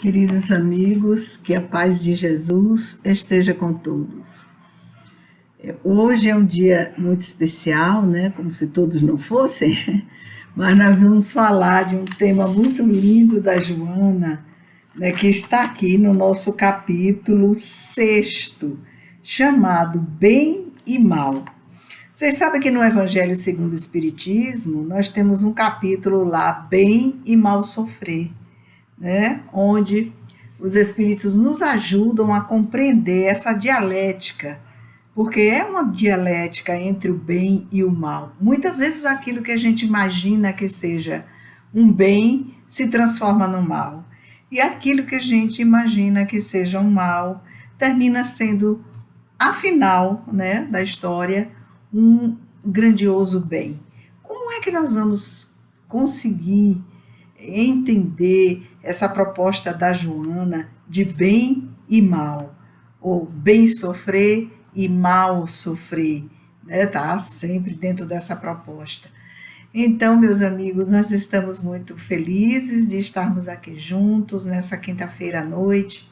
Queridos amigos, que a paz de Jesus esteja com todos. Hoje é um dia muito especial, né? Como se todos não fossem, mas nós vamos falar de um tema muito lindo da Joana, né? Que está aqui no nosso capítulo 6, chamado Bem e Mal. Vocês sabem que no Evangelho segundo o Espiritismo, nós temos um capítulo lá, Bem e Mal Sofrer, né? Onde os espíritos nos ajudam a compreender essa dialética, porque é uma dialética entre o bem e o mal. Muitas vezes aquilo que a gente imagina que seja um bem se transforma no mal, e aquilo que a gente imagina que seja um mal termina sendo, afinal, né, da história, um grandioso bem. Como é que nós vamos conseguir entender essa proposta da Joana de bem e mal, ou bem sofrer e mal sofrer, né? Tá sempre dentro dessa proposta. Então, meus amigos, nós estamos muito felizes de estarmos aqui juntos nessa quinta-feira à noite,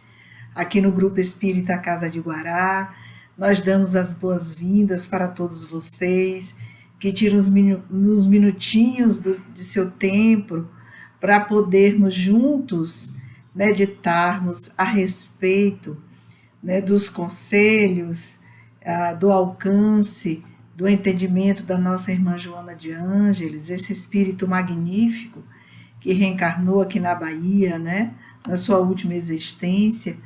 aqui no Grupo Espírita Casa de Guará. Nós damos as boas-vindas para todos vocês que tiram uns minutinhos de seu tempo para podermos juntos meditarmos a respeito, né, dos conselhos, do alcance, do entendimento da nossa irmã Joana de Ângeles, esse espírito magnífico que reencarnou aqui na Bahia, né, na sua última existência,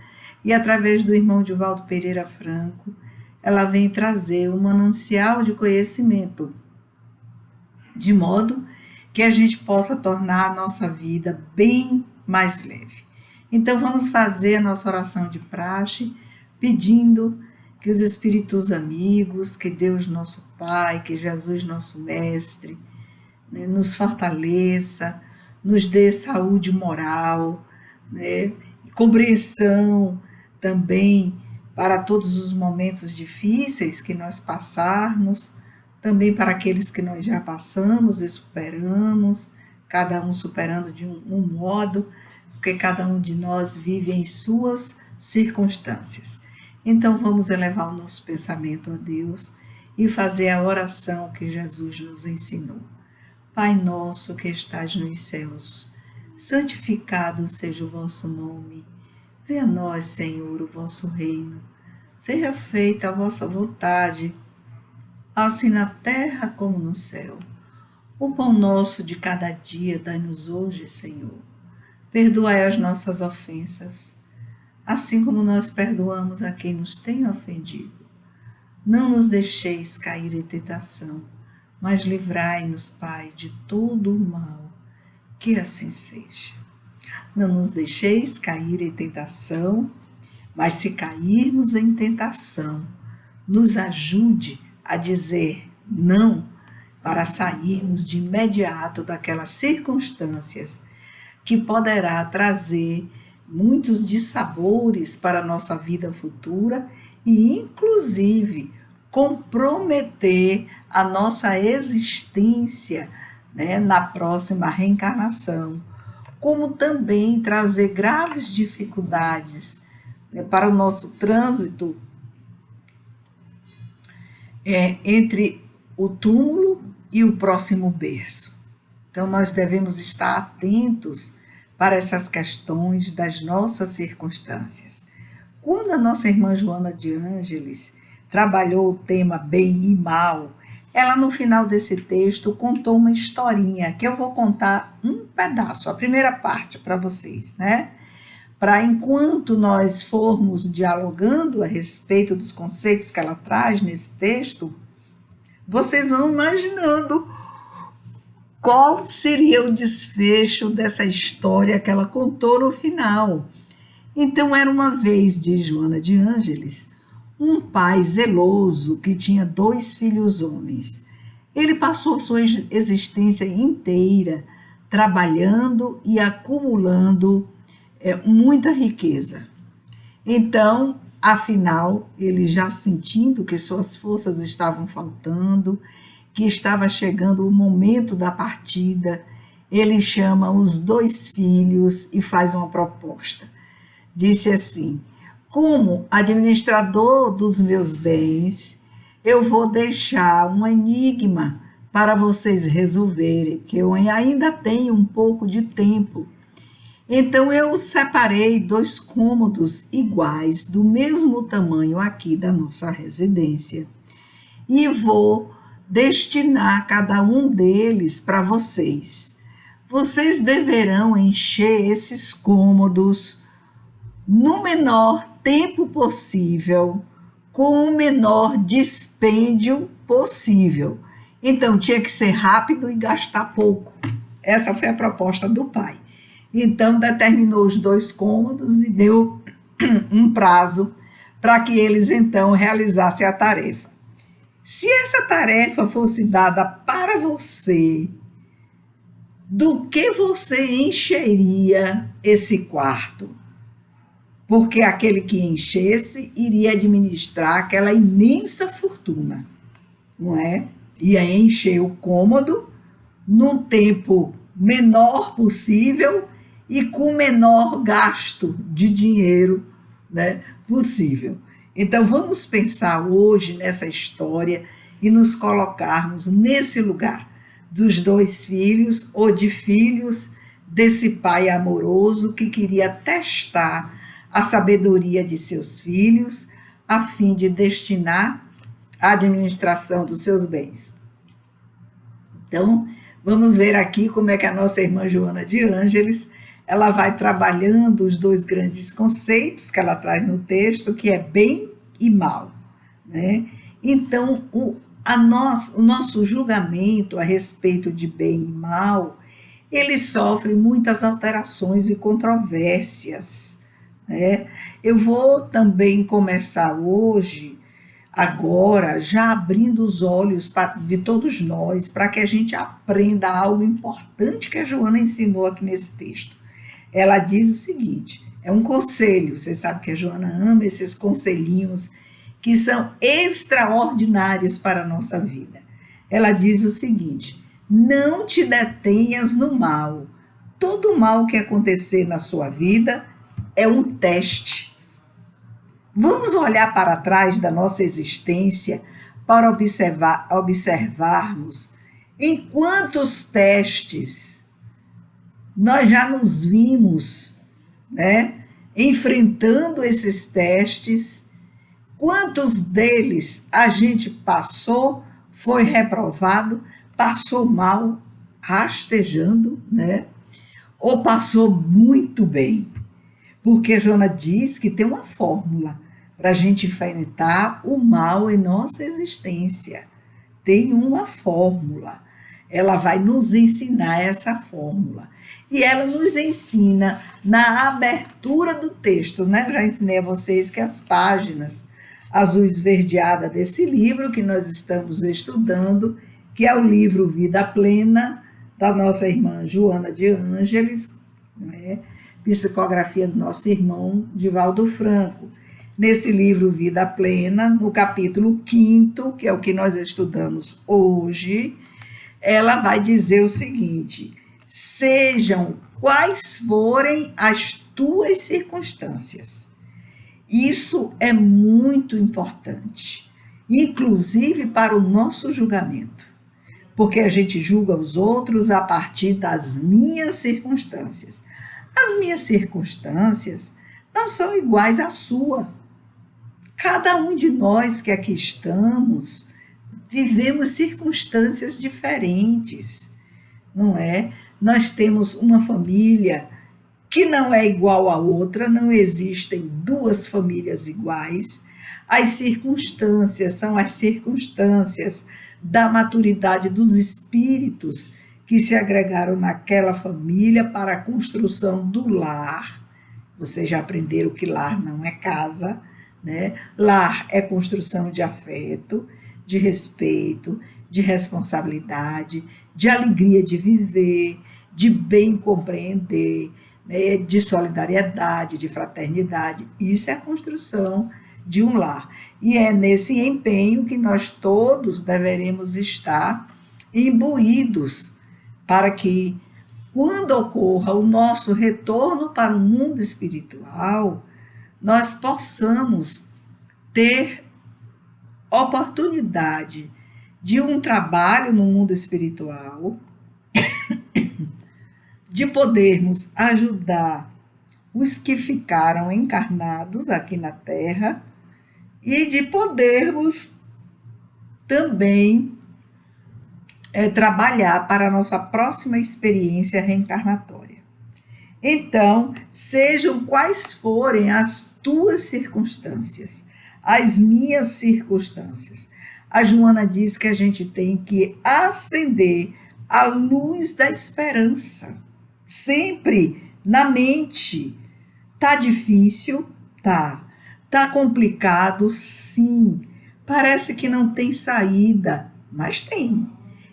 e através do irmão Divaldo Pereira Franco, ela vem trazer um manancial de conhecimento, de modo que a gente possa tornar a nossa vida bem mais leve. Então vamos fazer a nossa oração de praxe, pedindo que os espíritos amigos, que Deus nosso Pai, que Jesus nosso Mestre, né, nos fortaleça, nos dê saúde moral, né, e compreensão também para todos os momentos difíceis que nós passarmos, também para aqueles que nós já passamos e superamos, cada um superando de um modo, porque cada um de nós vive em suas circunstâncias. Então vamos elevar o nosso pensamento a Deus e fazer a oração que Jesus nos ensinou. Pai nosso que estás nos céus, santificado seja o vosso nome. Venha a nós, Senhor, o vosso reino. Seja feita a vossa vontade, assim na terra como no céu. O pão nosso de cada dia dai-nos hoje, Senhor. Perdoai as nossas ofensas, assim como nós perdoamos a quem nos tem ofendido. Não nos deixeis cair em tentação, mas livrai-nos, Pai, de todo o mal. Que assim seja. Não nos deixeis cair em tentação, mas se cairmos em tentação, nos ajude a dizer não, para sairmos de imediato daquelas circunstâncias que poderá trazer muitos dissabores para a nossa vida futura e, inclusive, comprometer a nossa existência, né, na próxima reencarnação, como também trazer graves dificuldades, né, para o nosso trânsito entre o túmulo e o próximo berço. Então, nós devemos estar atentos para essas questões das nossas circunstâncias. Quando a nossa irmã Joana de Ângeles trabalhou o tema bem e mal, ela no final desse texto contou uma historinha, que eu vou contar um pedaço, a primeira parte para vocês, né? Para enquanto nós formos dialogando a respeito dos conceitos que ela traz nesse texto, vocês vão imaginando qual seria o desfecho dessa história que ela contou no final. Então, era uma vez, diz Joana de Ângeles, um pai zeloso que tinha 2 filhos homens. Ele passou sua existência inteira trabalhando e acumulando muita riqueza. Então, afinal, ele já sentindo que suas forças estavam faltando, que estava chegando o momento da partida, ele chama os 2 filhos e faz uma proposta. disse assim: como administrador dos meus bens, eu vou deixar um enigma para vocês resolverem, que eu ainda tenho um pouco de tempo. Então eu separei 2 cômodos iguais, do mesmo tamanho aqui da nossa residência, e vou destinar cada um deles para vocês. Vocês deverão encher esses cômodos no menor tempo possível, com o menor dispêndio possível. Então, tinha que ser rápido e gastar pouco. Essa foi a proposta do pai. Então, determinou os 2 cômodos e deu um prazo para que eles, então, realizassem a tarefa. Se essa tarefa fosse dada para você, do que você encheria esse quarto? Porque aquele que enchesse iria administrar aquela imensa fortuna, não é? Ia encher o cômodo num tempo menor possível e com o menor gasto de dinheiro, né, possível. Então, vamos pensar hoje nessa história e nos colocarmos nesse lugar dos 2 filhos ou de filhos desse pai amoroso que queria testar a sabedoria de seus filhos a fim de destinar a administração dos seus bens. Então, vamos ver aqui como é que a nossa irmã Joana de Ângeles, ela vai trabalhando os 2 grandes conceitos que ela traz no texto, que é bem e mal, né? Então, o nosso julgamento a respeito de bem e mal, ele sofre muitas alterações e controvérsias, né? Eu vou também começar hoje, agora, já abrindo os olhos de todos nós, para que a gente aprenda algo importante que a Joana ensinou aqui nesse texto. Ela diz o seguinte, é um conselho, você sabe que a Joana ama esses conselhinhos que são extraordinários para a nossa vida. Ela diz o seguinte: não te detenhas no mal. Todo mal que acontecer na sua vida é um teste. Vamos olhar para trás da nossa existência para observarmos em quantos testes nós já nos vimos, né, enfrentando esses testes. Quantos deles a gente passou, foi reprovado, passou mal, rastejando, né? Ou passou muito bem? Porque a Joana diz que tem uma fórmula para a gente enfrentar o mal em nossa existência. Tem uma fórmula. Ela vai nos ensinar essa fórmula. E ela nos ensina na abertura do texto, né? Eu já ensinei a vocês que as páginas azul esverdeada desse livro que nós estamos estudando, que é o livro Vida Plena, da nossa irmã Joana de Ângeles, né? Psicografia do nosso irmão Divaldo Franco. Nesse livro Vida Plena, no capítulo 5º, que é o que nós estudamos hoje, ela vai dizer o seguinte: sejam quais forem as tuas circunstâncias. Isso é muito importante, inclusive para o nosso julgamento, porque a gente julga os outros a partir das minhas circunstâncias. As minhas circunstâncias não são iguais à sua. Cada um de nós que aqui estamos vivemos circunstâncias diferentes, não é? Nós temos uma família que não é igual à outra, não existem 2 famílias iguais. As circunstâncias são as circunstâncias da maturidade dos espíritos que se agregaram naquela família para a construção do lar. Vocês já aprenderam que lar não é casa, né? Lar é construção de afeto, de respeito, de responsabilidade, de alegria de viver, de bem compreender, de solidariedade, de fraternidade. Isso é a construção de um lar. E é nesse empenho que nós todos deveremos estar imbuídos para que quando ocorra o nosso retorno para o mundo espiritual, nós possamos ter oportunidade de um trabalho no mundo espiritual, de podermos ajudar os que ficaram encarnados aqui na Terra e de podermos também trabalhar para a nossa próxima experiência reencarnatória. Então, sejam quais forem as tuas circunstâncias, as minhas circunstâncias, a Joana diz que a gente tem que acender a luz da esperança, sempre na mente. Tá difícil? Tá. Tá complicado? Sim. Parece que não tem saída, mas tem.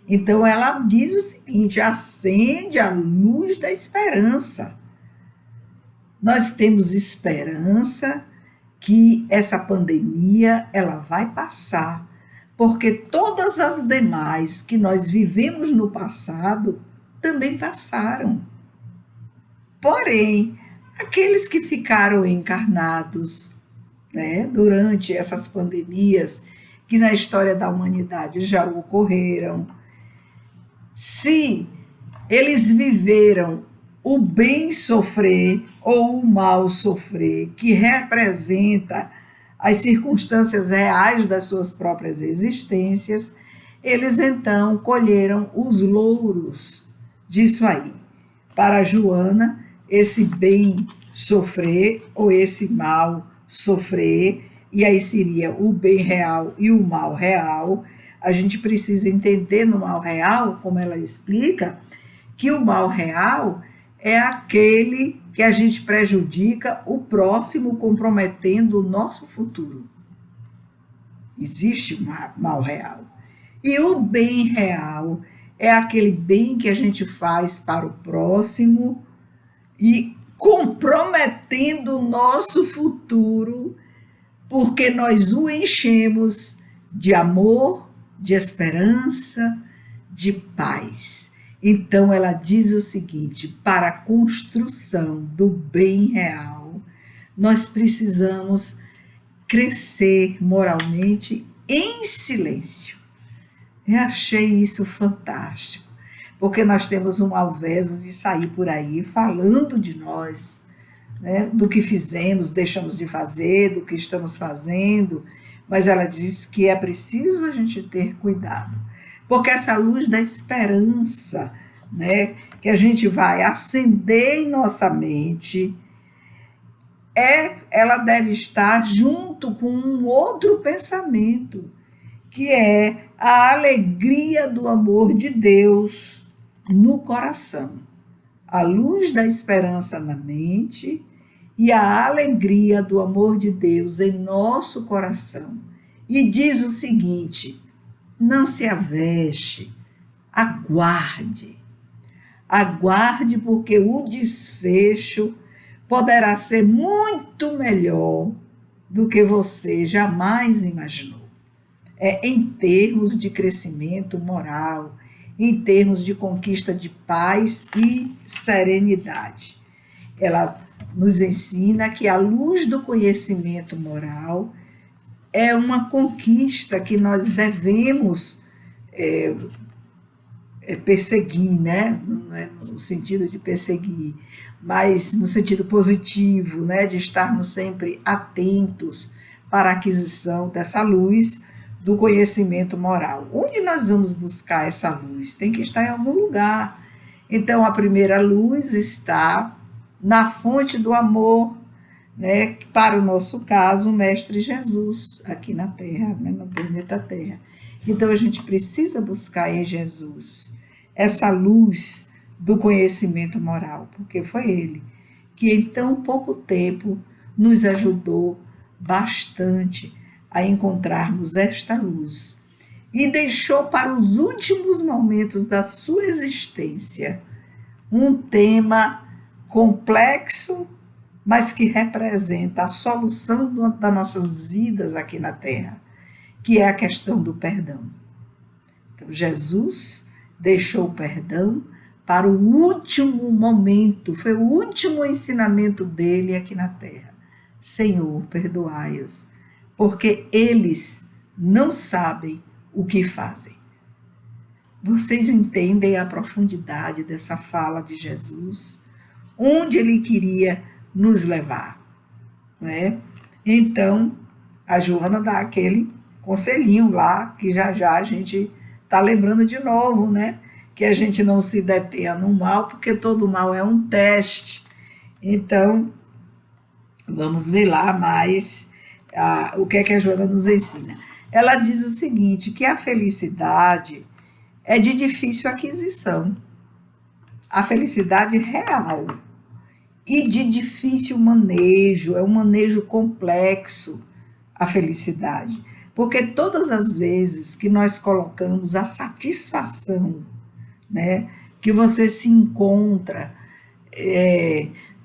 Então ela diz o seguinte: acende a luz da esperança. Nós temos esperança que essa pandemia ela vai passar, porque todas as demais que nós vivemos no passado também passaram. Porém, aqueles que ficaram encarnados, né, durante essas pandemias que na história da humanidade já ocorreram, se eles viveram o bem sofrer ou o mal sofrer, que representa as circunstâncias reais das suas próprias existências, eles então colheram os louros disso aí. Para Joana, esse bem sofrer ou esse mal sofrer, e aí seria o bem real e o mal real. A gente precisa entender no mal real, como ela explica, que o mal real é aquele que a gente prejudica o próximo, comprometendo o nosso futuro. Existe um mal real. E o bem real é aquele bem que a gente faz para o próximo e comprometendo o nosso futuro, porque nós o enchemos de amor, de esperança, de paz. Então ela diz o seguinte: para a construção do bem real, nós precisamos crescer moralmente em silêncio. Eu achei isso fantástico, porque nós temos um malveso de sair por aí falando de nós, né, do que fizemos, deixamos de fazer, do que estamos fazendo, mas ela diz que é preciso a gente ter cuidado, porque essa luz da esperança, né, que a gente vai acender em nossa mente, ela deve estar junto com um outro pensamento, que é a alegria do amor de Deus no coração. A luz da esperança na mente e a alegria do amor de Deus em nosso coração. E diz o seguinte: não se aveste, aguarde. Aguarde, porque o desfecho poderá ser muito melhor do que você jamais imaginou. Em termos de crescimento moral, em termos de conquista de paz e serenidade. Ela nos ensina que a luz do conhecimento moral é uma conquista que nós devemos perseguir, né? Não é no sentido de perseguir, mas no sentido positivo, né? De estarmos sempre atentos para a aquisição dessa luz do conhecimento moral. Onde nós vamos buscar essa luz? Tem que estar em algum lugar. Então, a primeira luz está na fonte do amor, né? Para o nosso caso, o Mestre Jesus, aqui na Terra, né? No planeta Terra. Então, a gente precisa buscar em Jesus essa luz do conhecimento moral, porque foi ele que, em tão pouco tempo, nos ajudou bastante a encontrarmos esta luz e deixou para os últimos momentos da sua existência um tema complexo, mas que representa a solução das nossas vidas aqui na Terra, que é a questão do perdão. Então, Jesus deixou o perdão para o último momento, foi o último ensinamento dele aqui na terra. Senhor, perdoai-os, porque eles não sabem o que fazem. Vocês entendem a profundidade dessa fala de Jesus? Onde ele queria nos levar, não é? Então, a Joana dá aquele conselhinho lá, que já a gente está lembrando de novo, né? Que a gente não se detenha no mal, porque todo mal é um teste. Então, vamos ver lá mais o que é que a Joana nos ensina. Ela diz o seguinte, que a felicidade é de difícil aquisição. A felicidade real e de difícil manejo, é um manejo complexo a felicidade. Porque todas as vezes que nós colocamos a satisfação, né, que você se encontra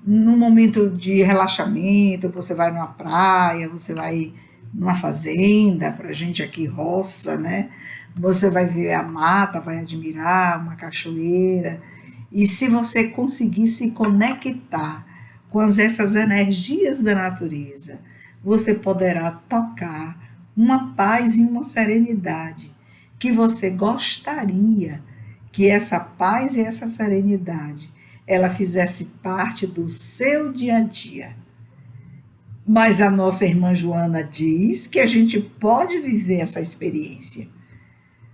num momento de relaxamento, você vai numa praia, você vai numa fazenda, para a gente aqui roça, né? Você vai ver a mata, vai admirar uma cachoeira, e se você conseguir se conectar com essas energias da natureza, você poderá tocar uma paz e uma serenidade que você gostaria que essa paz e essa serenidade ela fizesse parte do seu dia a dia. Mas a nossa irmã Joana diz que a gente pode viver essa experiência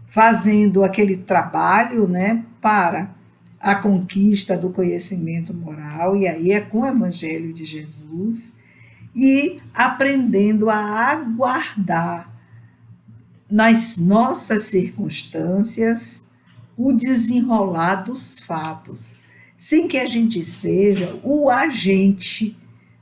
fazendo aquele trabalho, né, para a conquista do conhecimento moral, e aí é com o Evangelho de Jesus, e aprendendo a aguardar nas nossas circunstâncias o desenrolar dos fatos, sem que a gente seja o agente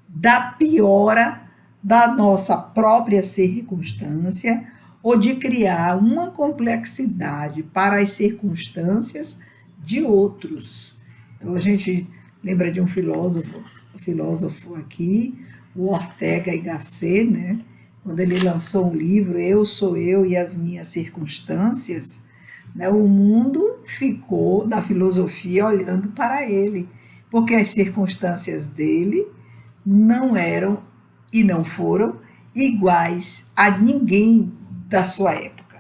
da piora da nossa própria circunstância ou de criar uma complexidade para as circunstâncias de outros. Então, a gente lembra de um filósofo aqui, o Ortega y Gasset, né? Quando ele lançou um livro, Eu Sou Eu e as Minhas Circunstâncias, né? O mundo ficou, da filosofia, olhando para ele, porque as circunstâncias dele não eram e não foram iguais a ninguém da sua época.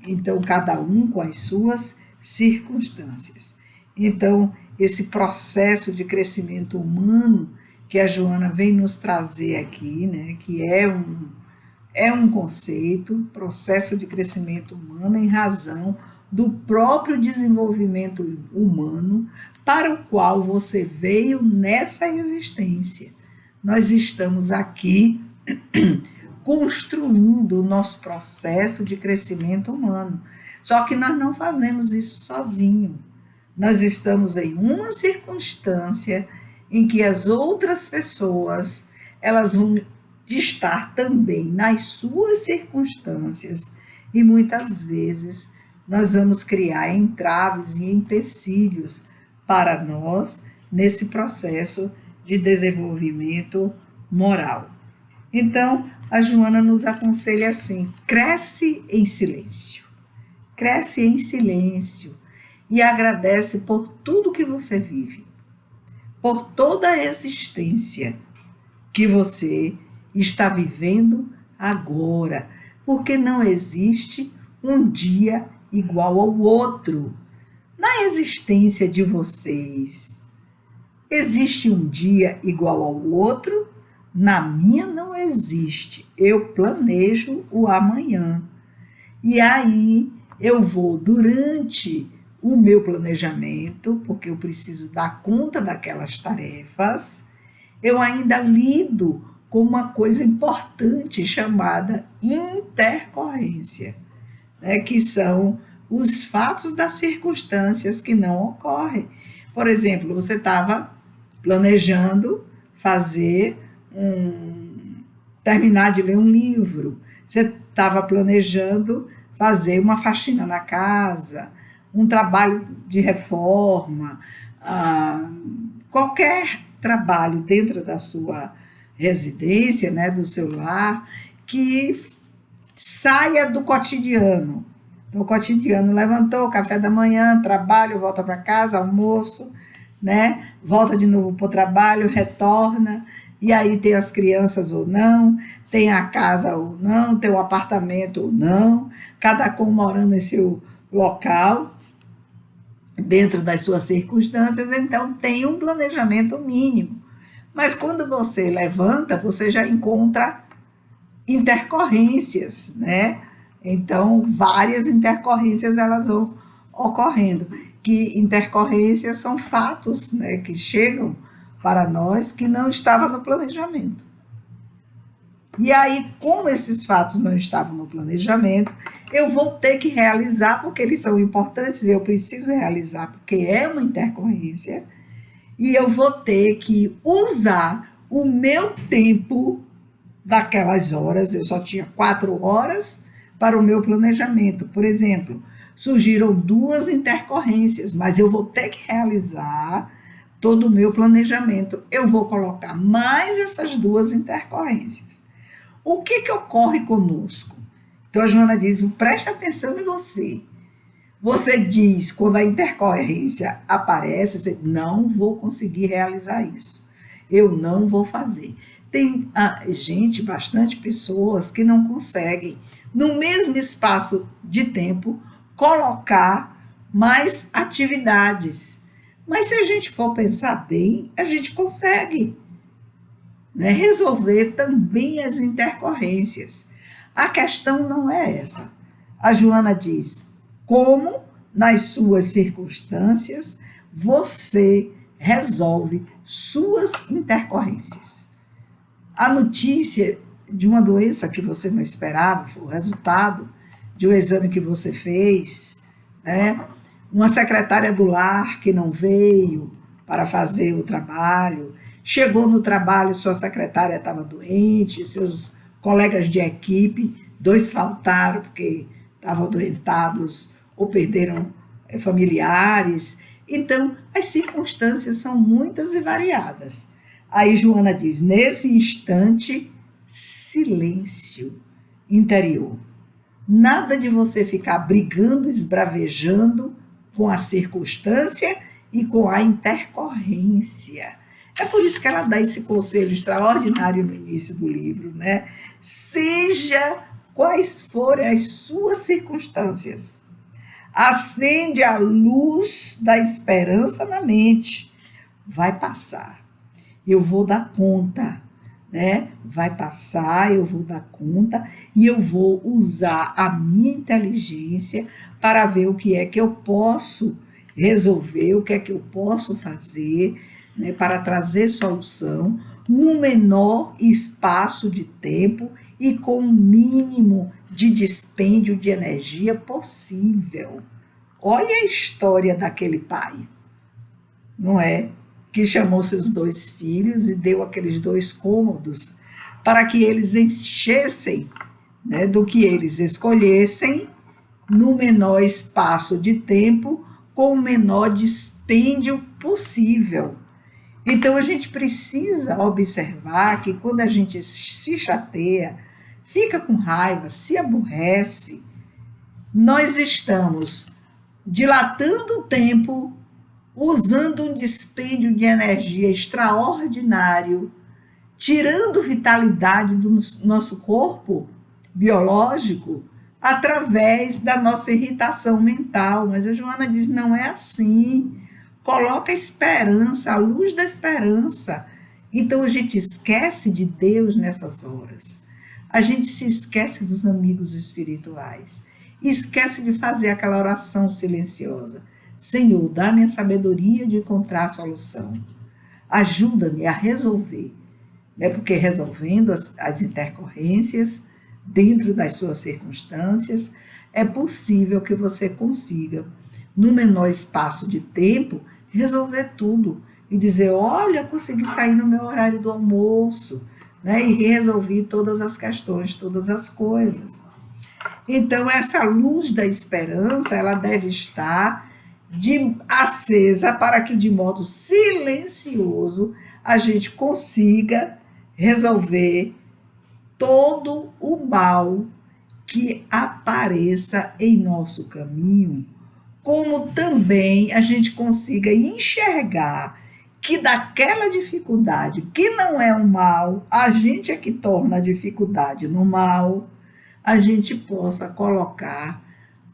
Então, cada um com as suas circunstâncias. Então, esse processo de crescimento humano que a Joana vem nos trazer aqui, né, que é um conceito, processo de crescimento humano em razão do próprio desenvolvimento humano para o qual você veio nessa existência. Nós estamos aqui construindo o nosso processo de crescimento humano. Só que nós não fazemos isso sozinho. Nós estamos em uma circunstância em que as outras pessoas, elas vão estar também nas suas circunstâncias e muitas vezes nós vamos criar entraves e empecilhos para nós nesse processo de desenvolvimento moral. Então, a Joana nos aconselha assim, cresce em silêncio e agradece por tudo que você vive, por toda a existência que você está vivendo agora, porque não existe um dia igual ao outro. Na existência de vocês, existe um dia igual ao outro? Na minha não existe. Eu planejo o amanhã. E aí eu vou, durante o meu planejamento, porque eu preciso dar conta daquelas tarefas, eu ainda lido com uma coisa importante chamada intercorrência, né, que são os fatos das circunstâncias que não ocorrem. Por exemplo, você estava planejando terminar de ler um livro, você estava planejando fazer uma faxina na casa, um trabalho de reforma, qualquer trabalho dentro da sua residência, né, do seu lar, que saia do cotidiano, Então, o cotidiano: levantou, café da manhã, trabalho, volta para casa, almoço, né? Volta de novo para o trabalho, retorna, e aí tem as crianças ou não, tem a casa ou não, tem o apartamento ou não, cada um morando em seu local, dentro das suas circunstâncias, então tem um planejamento mínimo. Mas quando você levanta, você já encontra intercorrências, né? Então, várias intercorrências elas vão ocorrendo. Que intercorrências são fatos, né, que chegam para nós que não estavam no planejamento. E aí, como esses fatos não estavam no planejamento, eu vou ter que realizar, porque eles são importantes, e eu preciso realizar, porque é uma intercorrência, e eu vou ter que usar o meu tempo daquelas horas. Eu só tinha 4 horas para o meu planejamento. Por exemplo, surgiram 2 intercorrências, mas eu vou ter que realizar todo o meu planejamento. Eu vou colocar mais essas 2 intercorrências. O que ocorre conosco? Então a Joana diz: presta atenção em você. Você diz, quando a intercorrência aparece, você: não vou conseguir realizar isso. Eu não vou fazer. Tem gente, bastante pessoas, que não conseguem, no mesmo espaço de tempo, colocar mais atividades. Mas se a gente for pensar bem, a gente consegue, né, resolver também as intercorrências. A questão não é essa. A Joana diz: como, nas suas circunstâncias, você resolve suas intercorrências. A notícia de uma doença que você não esperava, foi o resultado de um exame que você fez, né? Uma secretária do lar que não veio para fazer o trabalho, chegou no trabalho, sua secretária estava doente, seus colegas de equipe, 2 faltaram porque estavam adoentados ou perderam familiares. Então, as circunstâncias são muitas e variadas. Aí Joana diz: nesse instante, silêncio interior. Nada de você ficar brigando, esbravejando com a circunstância e com a intercorrência. É por isso que ela dá esse conselho extraordinário no início do livro, né? Seja quais forem as suas circunstâncias, acende a luz da esperança na mente. Vai passar, eu vou dar conta, né? Vai passar, eu vou dar conta, e eu vou usar a minha inteligência para ver o que é que eu posso resolver, o que é que eu posso fazer, né, para trazer solução no menor espaço de tempo e com o mínimo de dispêndio de energia possível. Olha a história daquele pai, não é? Que chamou seus 2 filhos e deu aqueles 2 cômodos para que eles enchessem, né, do que eles escolhessem no menor espaço de tempo, com o menor dispêndio possível. Então a gente precisa observar que quando a gente se chateia, fica com raiva, se aborrece, nós estamos dilatando o tempo, usando um dispêndio de energia extraordinário, tirando vitalidade do nosso corpo biológico através da nossa irritação mental. Mas a Joana diz: não é assim. Coloca a esperança, a luz da esperança. Então a gente esquece de Deus nessas horas. A gente se esquece dos amigos espirituais. Esquece de fazer aquela oração silenciosa: Senhor, dá-me a sabedoria de encontrar a solução. Ajuda-me a resolver. Né? Porque resolvendo as intercorrências dentro das suas circunstâncias, é possível que você consiga, no menor espaço de tempo, resolver tudo e dizer: olha, consegui sair no meu horário do almoço, né? E resolvi todas as questões, todas as coisas. Então, essa luz da esperança, ela deve estar acesa para que, de modo silencioso, a gente consiga resolver todo o mal que apareça em nosso caminho, como também a gente consiga enxergar que daquela dificuldade, que não é um mal, a gente é que torna a dificuldade no mal, a gente possa colocar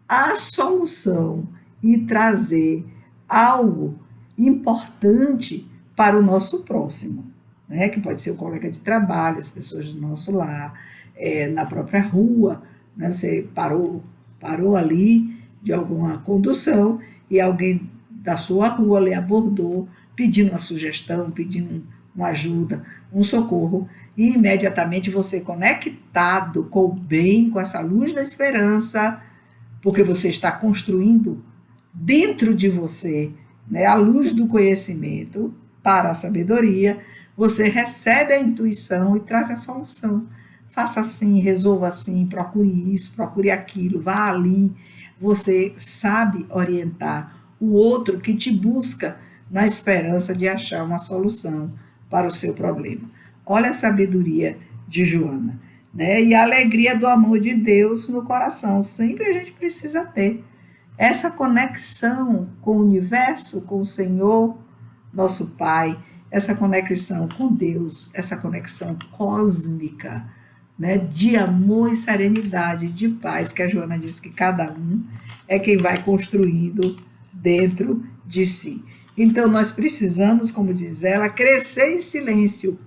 a solução e trazer algo importante para o nosso próximo, né? Que pode ser o colega de trabalho, as pessoas do nosso lar, na própria rua, né? Você parou ali de alguma condução e alguém da sua rua lhe abordou, pedindo uma sugestão, pedindo uma ajuda, um socorro, e imediatamente você conectado com o bem, com essa luz da esperança, porque você está construindo dentro de você, né, a luz do conhecimento para a sabedoria, você recebe a intuição e traz a solução. Faça assim, resolva assim, procure isso, procure aquilo, vá ali. Você sabe orientar o outro que te busca na esperança de achar uma solução para o seu problema. Olha a sabedoria de Joana, né? E a alegria do amor de Deus no coração. Sempre a gente precisa ter essa conexão com o universo, com o Senhor, nosso Pai, essa conexão com Deus, essa conexão cósmica, né, de amor e serenidade, de paz, que a Joana disse que cada um é quem vai construindo dentro de si. Então, nós precisamos, como diz ela, crescer em silêncio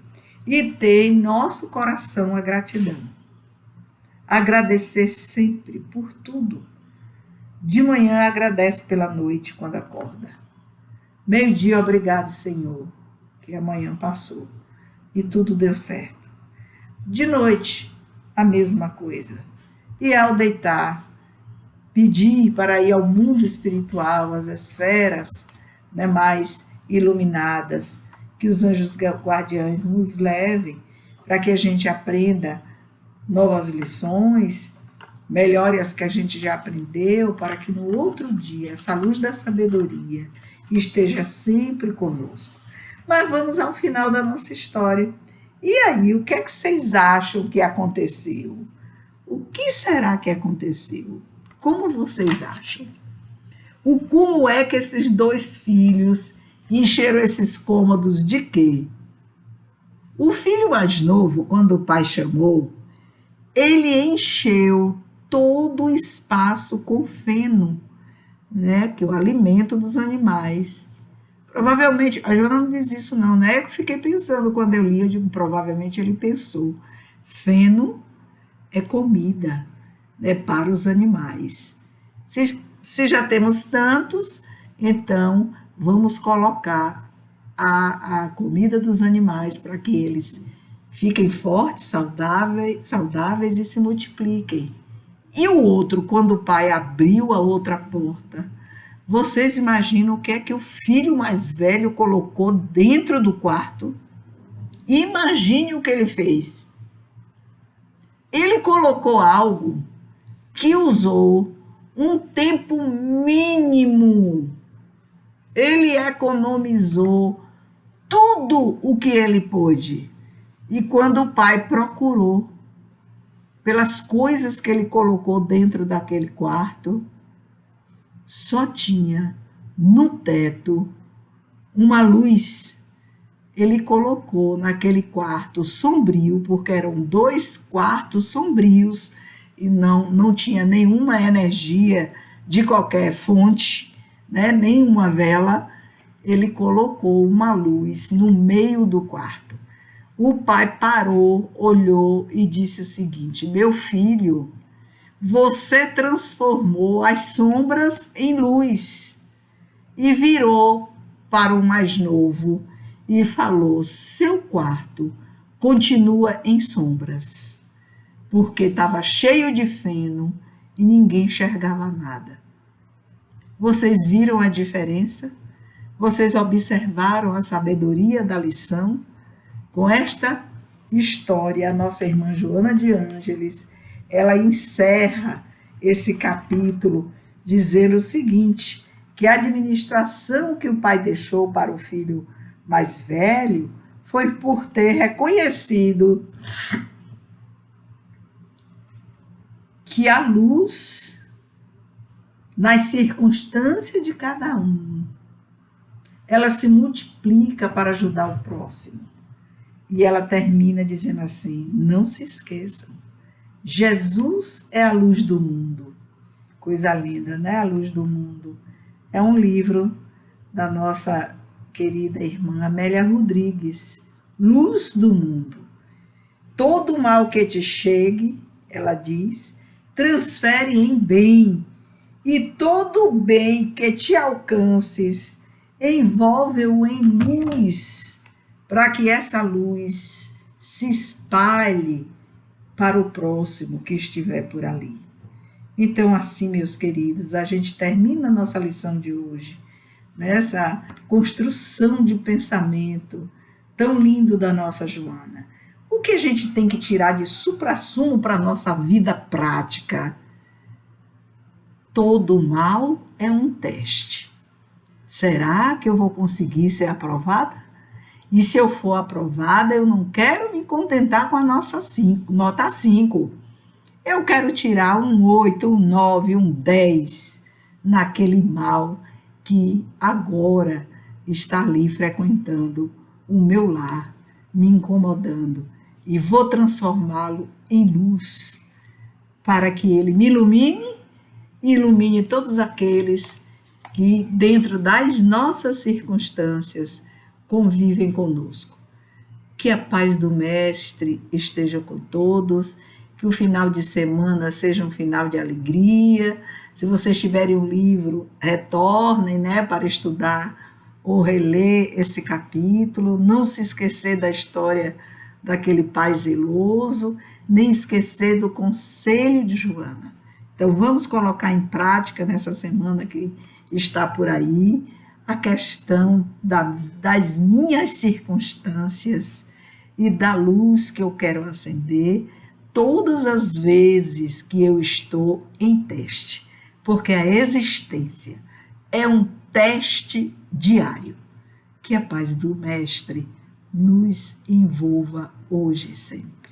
e ter em nosso coração a gratidão. Agradecer sempre por tudo. De manhã, agradece pela noite quando acorda. Meio-dia, obrigado, Senhor, que amanhã passou e tudo deu certo. De noite, a mesma coisa. E ao deitar, pedir para ir ao mundo espiritual, às esferas, né, mais iluminadas, que os anjos guardiães nos levem para que a gente aprenda novas lições, melhore as que a gente já aprendeu, para que no outro dia essa luz da sabedoria esteja sempre conosco. Mas vamos ao final da nossa história. E aí, o que é que vocês acham que aconteceu? O que será que aconteceu? Como vocês acham? Como é que esses dois filhos encheram esses cômodos de quê? O filho mais novo, quando o pai chamou, ele encheu todo o espaço com feno, né, que é o alimento dos animais. Provavelmente, a Joana não diz isso não, né? Eu fiquei pensando quando eu li, eu digo, provavelmente ele pensou, feno é comida, né, para os animais. Se já temos tantos, então vamos colocar a comida dos animais para que eles fiquem fortes, saudáveis e se multipliquem. E o outro, quando o pai abriu a outra porta, vocês imaginam o que é que o filho mais velho colocou dentro do quarto? Imagine o que ele fez. Ele colocou algo que usou um tempo mínimo. Ele economizou tudo o que ele pôde. E quando o pai procurou pelas coisas que ele colocou dentro daquele quarto, só tinha no teto uma luz. Ele colocou naquele quarto sombrio, porque eram 2 quartos sombrios e não tinha nenhuma energia de qualquer fonte, né, nenhuma vela. Ele colocou uma luz no meio do quarto. O pai parou, olhou e disse o seguinte: meu filho, você transformou as sombras em luz. E virou para o mais novo e falou: seu quarto continua em sombras, porque estava cheio de feno e ninguém enxergava nada. Vocês viram a diferença? Vocês observaram a sabedoria da lição? Com esta história, a nossa irmã Joana de Ângeles, ela encerra esse capítulo dizendo o seguinte, que a administração que o pai deixou para o filho mais velho foi por ter reconhecido que a luz, nas circunstâncias de cada um, ela se multiplica para ajudar o próximo. E ela termina dizendo assim: não se esqueçam, Jesus é a luz do mundo. Coisa linda, né? A luz do mundo. É um livro da nossa querida irmã Amélia Rodrigues, Luz do Mundo. Todo mal que te chegue, ela diz, transfere em bem, e todo bem que te alcances, envolve-o em luz, para que essa luz se espalhe para o próximo que estiver por ali. Então, assim, meus queridos, a gente termina a nossa lição de hoje, nessa construção de pensamento tão lindo da nossa Joana. O que a gente tem que tirar de suprassumo para a nossa vida prática? Todo mal é um teste. Será que eu vou conseguir ser aprovada? E se eu for aprovada, eu não quero me contentar com a nota 5. Eu quero tirar um 8, um 9, um 10 naquele mal que agora está ali frequentando o meu lar, me incomodando. E vou transformá-lo em luz, para que ele me ilumine e ilumine todos aqueles que, dentro das nossas circunstâncias, convivem conosco. Que a paz do Mestre esteja com todos, que o final de semana seja um final de alegria. Se vocês tiverem um livro, retornem, né, para estudar ou reler esse capítulo. Não se esquecer da história daquele pai zeloso, nem esquecer do conselho de Joana. Então, vamos colocar em prática nessa semana que está por aí a questão das minhas circunstâncias e da luz que eu quero acender todas as vezes que eu estou em teste, porque a existência é um teste diário. Que a paz do Mestre nos envolva hoje e sempre.